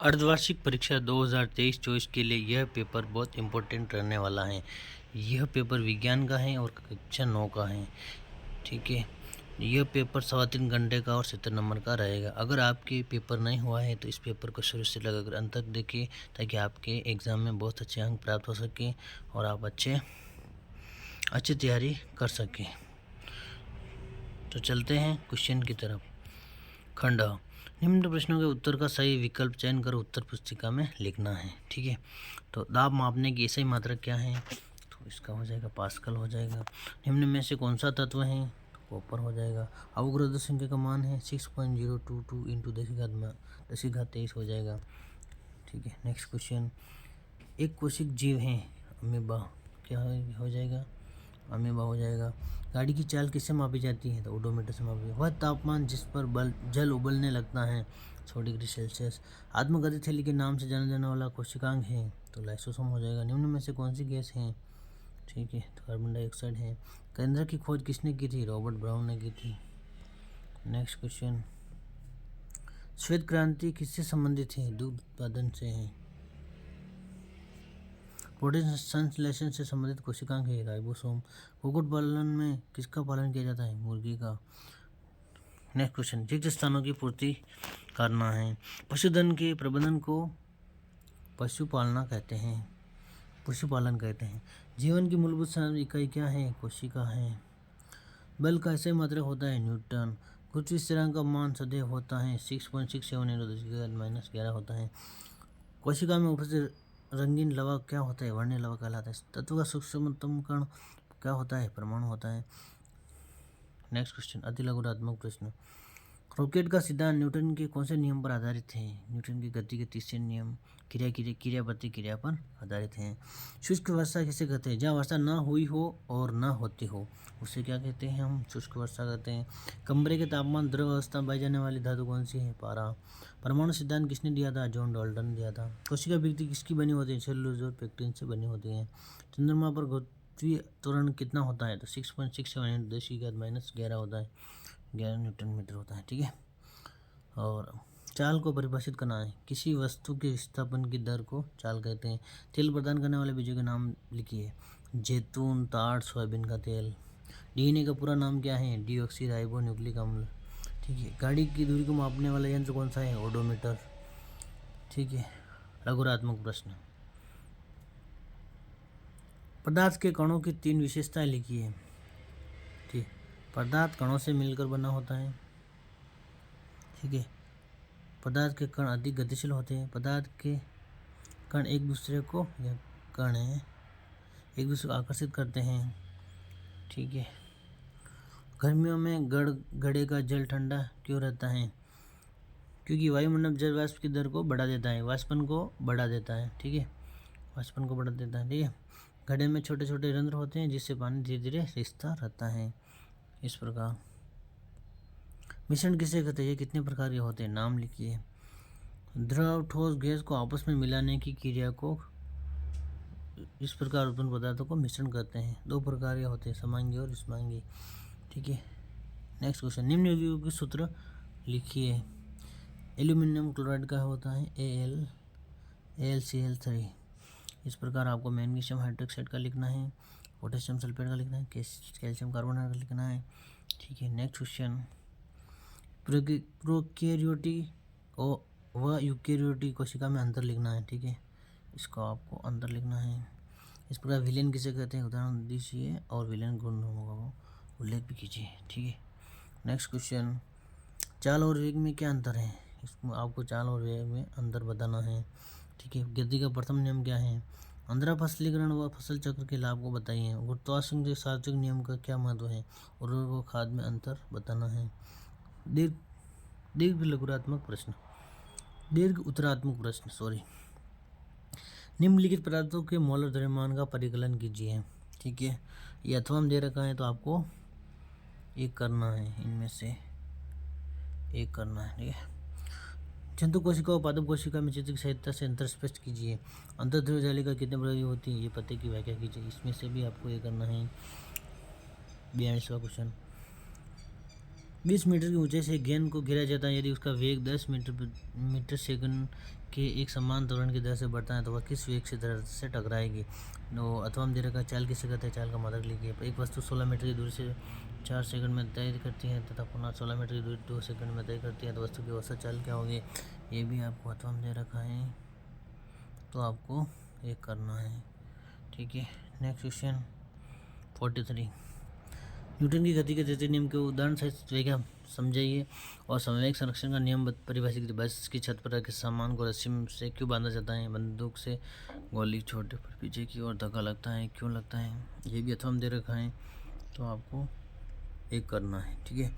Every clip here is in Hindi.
अर्धवार्षिक परीक्षा 2023-24 के लिए यह पेपर बहुत इम्पोर्टेंट रहने वाला है। यह पेपर विज्ञान का है और कक्षा 9 का है। ठीक है, यह पेपर 3.25 घंटे का और 70 नंबर का रहेगा। अगर आपके पेपर नहीं हुआ है तो इस पेपर को शुरू से लगाकर अंत तक देखें, ताकि आपके एग्ज़ाम में बहुत अच्छे अंक प्राप्त हो सकें और आप अच्छी तैयारी कर सकें। तो चलते हैं क्वेश्चन की तरफ। खंड निम्न प्रश्नों के उत्तर का सही विकल्प चयन कर उत्तर पुस्तिका में लिखना है। ठीक है, तो दाब मापने की सही मात्रा क्या है, तो इसका हो जाएगा पास्कल हो जाएगा। निम्न में से कौन सा तत्व है, तो कॉपर हो जाएगा। अवोगाद्रो संख्या का मान है 6.022 इंटू 10⁻23 हो जाएगा। ठीक है, नेक्स्ट क्वेश्चन। एक कोशिक जीव है अमीबा, क्या हो जाएगा, अमीबा हो जाएगा। गाड़ी की चाल किससे मापी जाती है, तो ओडोमीटर से मापी। वह तापमान जिस पर जल उबलने लगता है 100 डिग्री सेल्सियस। आत्मगति थैली के नाम से जाना जाने वाला कोशिकांग है, तो लाइसोसोम हो जाएगा। निम्न में से कौन सी गैस है, ठीक है, तो कार्बन डाइऑक्साइड है। केंद्र की खोज किसने की थी, रॉबर्ट ब्राउन ने की थी। Next question. श्वेत क्रांति किससे संबंधित है, दूध उत्पादन से है। प्रोटीन संश्लेषण से संबंधित कोशिकांग है, राइबोसोम। कुक्कुट पालन में किसका पालन किया जाता है, मुर्गी का। Next question. रिक्त स्थानों की पूर्ति करना है। पशुधन के प्रबंधन को पशुपालना कहते हैं, पशुपालन कहते हैं। जीवन की मूलभूत सामग्री इकाई क्या है, कोशिका है। बल का ऐसे मात्रक होता है, न्यूटन। गुरुत्वीय स्थिरांक का मान सदैव होता है 6.67 × 10⁻11 होता है। कोशिका में उपस्थित रंगीन लवा क्या होता है, वर्णीय लवा कहलाता है। तत्व का सूक्ष्मतम कण क्या होता है, परमाणु होता है। Next question. अति लघुरात्मक प्रश्न। रॉकेट का सिद्धांत न्यूटन के कौन से नियम पर आधारित है, न्यूटन की गति के तीसरे नियम, क्रिया प्रतिक्रिया पर आधारित है। शुष्क वर्षा किसे कहते हैं, जहाँ वर्षा ना हुई हो और ना होती हो, उसे क्या कहते हैं, हम शुष्क वर्षा कहते हैं। कमरे के तापमान द्रव अवस्था पाई जाने वाली धातु कौन सी है, पारा। परमाणु सिद्धांत किसने दिया था, जॉन डाल्टन ने दिया था। कोशिका विकृति किसकी बनी होती है, सेलुलोज और पेक्टिन से बनी होती है। चंद्रमा पर गुरुत्वीय त्वरण कितना होता है, तो 6.67 × 10⁻11 होता है, 11 न्यूटन मीटर होता है। ठीक है, और चाल को परिभाषित करना है। किसी वस्तु के विस्थापन की दर को चाल कहते हैं। तेल प्रदान करने वाले बीजों के नाम लिखिए। जैतून, ताड़, सोयाबीन का तेल। डीएनए का पूरा नाम क्या है, डीऑक्सी राइबो न्यूक्लिक अम्ल। ठीक है, गाड़ी की दूरी को मापने वाला यंत्र कौन सा है, ओडोमीटर। ठीक है, लघुरात्मक प्रश्न। पदार्थ के कणों की 3 विशेषताएं लिखिए। ठीक, पदार्थ कणों से मिलकर बना होता है। ठीक है, पदार्थ के कण अधिक गतिशील होते हैं। पदार्थ के कण एक दूसरे को, या कण है, एक दूसरे को आकर्षित करते हैं। ठीक है, गर्मियों में घड़े का जल ठंडा क्यों रहता है, क्योंकि वायुमंडल जल वाष्प की दर को बढ़ा देता है, वाष्पन को बढ़ा देता है। ठीक है, वाष्पन को बढ़ा देता है। ठीक है, घड़े में छोटे छोटे रंध्र होते हैं जिससे पानी धीरे धीरे रिसता रहता है, इस प्रकार। मिश्रण किसे कहते हैं, ये कितने प्रकार के होते हैं, नाम लिखिए। द्रव ठोस गैस को आपस में मिलाने की क्रिया को इस प्रकार उत्पन्न पदार्थों को मिश्रण करते हैं। 2 प्रकार के होते हैं, समांगी और विषमांगी। ठीक है, नेक्स्ट क्वेश्चन। निम्न यौगिकों के सूत्र लिखिए। एल्यूमिनियम क्लोराइड का होता है AlCl3। इस प्रकार आपको मैग्नीशियम हाइड्रोक्साइड का लिखना है, पोटेशियम सल्फेट का लिखना है, कैल्शियम कार्बोनेट का लिखना है। ठीक है, नेक्स्ट क्वेश्चन। प्रोकैरियोटिक और व यूकैरियोटिक कोशिका में अंतर लिखना है। ठीक है, इसको आपको अंतर लिखना है। इस प्रकार विलेन किसे कहते हैं, उदाहरण दीजिए और विलेन गुण का उल्लेख भी कीजिए। ठीक है, नेक्स्ट क्वेश्चन। चाल और वेग में क्या अंतर है, इसमें आपको चाल और वेग में अंतर बताना है। ठीक है, गति का प्रथम नियम क्या है, अंतरा फसलीकरण व फसल चक्र के लाभ को बताइए। गुरुत्वाकर्षण के सार्वत्रिक नियम का क्या महत्व है, उर्वरक व खाद में अंतर बताना है। दीर्घ लघुरात्मक प्रश्न, दीर्घ उत्तरात्मक प्रश्न, सॉरी। निम्नलिखित पदार्थों के मोलर द्रव्यमान का परिकलन कीजिए। ठीक है, ये अथवा हम दे रखा है, तो आपको एक करना है, इनमें से एक करना है। ठीक है, जंतु कोशिका और पादप कोशिका में चित्र की सहायता से अंतर स्पष्ट कीजिए। अंतर्द्रव्य जालिका कितने प्रकार की होती है, ये पते की व्याख्या कीजिए। इसमें से भी आपको ये करना है। 42वां क्वेश्चन। 20 मीटर की ऊंचाई से गेंद को गिराया जाता है यदि उसका वेग 10 मीटर सेकंड के एक समान त्वरण की दर से बढ़ता है तो वह किस वेग से दर से टकराएगी। तो अथवा हम दे रखा है चाल किसे कहते हैं, चाल का मात्रक लिखिए। एक वस्तु 16 मीटर की दूरी से 4 सेकंड में तय करती है तथा पुनः 16 मीटर की दूरी 2 सेकंड में तय करती है, तो वस्तु की औसत चाल क्या होगी, ये भी आपको अथवा हम दे रखा है, तो आपको ये करना है। ठीक है, नेक्स्ट क्वेश्चन 43। न्यूटन की गति के तृतीय नियम के उदाहरण सहित व्याख्या समझाइए और समवेग संरक्षण का नियम परिभाषित कीजिए। बस की छत पर रखे सामान को रस्सी से क्यों बांधा जाता है, बंदूक से गोली छोटे पर पीछे की ओर धक्का लगता है, क्यों लगता है, ये भी अथवा हम दे रखा है, तो आपको एक करना है। ठीक है,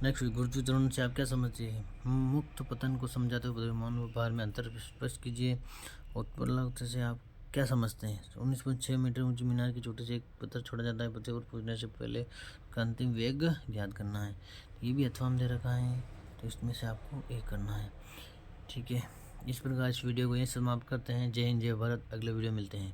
नेक्स्ट गुरुत्वीय त्वरण से आप क्या समझते हैं, मुक्त पतन को समझाते हुए द्रव्यमान व भार में अंतर स्पष्ट कीजिए। उत्प्लवता से आप क्या समझते हैं। 19.6 मीटर ऊंची मीनार की चोटी से एक पत्थर छोड़ा जाता है, पत्थर पर पूछने से पहले का अंतिम वेग ज्ञात करना है, ये भी अथवा हम दे रखा है, तो इसमें से आपको एक करना है। ठीक है, इस प्रकार इस वीडियो को यहीं समाप्त करते हैं। जय हिंद, जय भारत। अगले वीडियो मिलते हैं।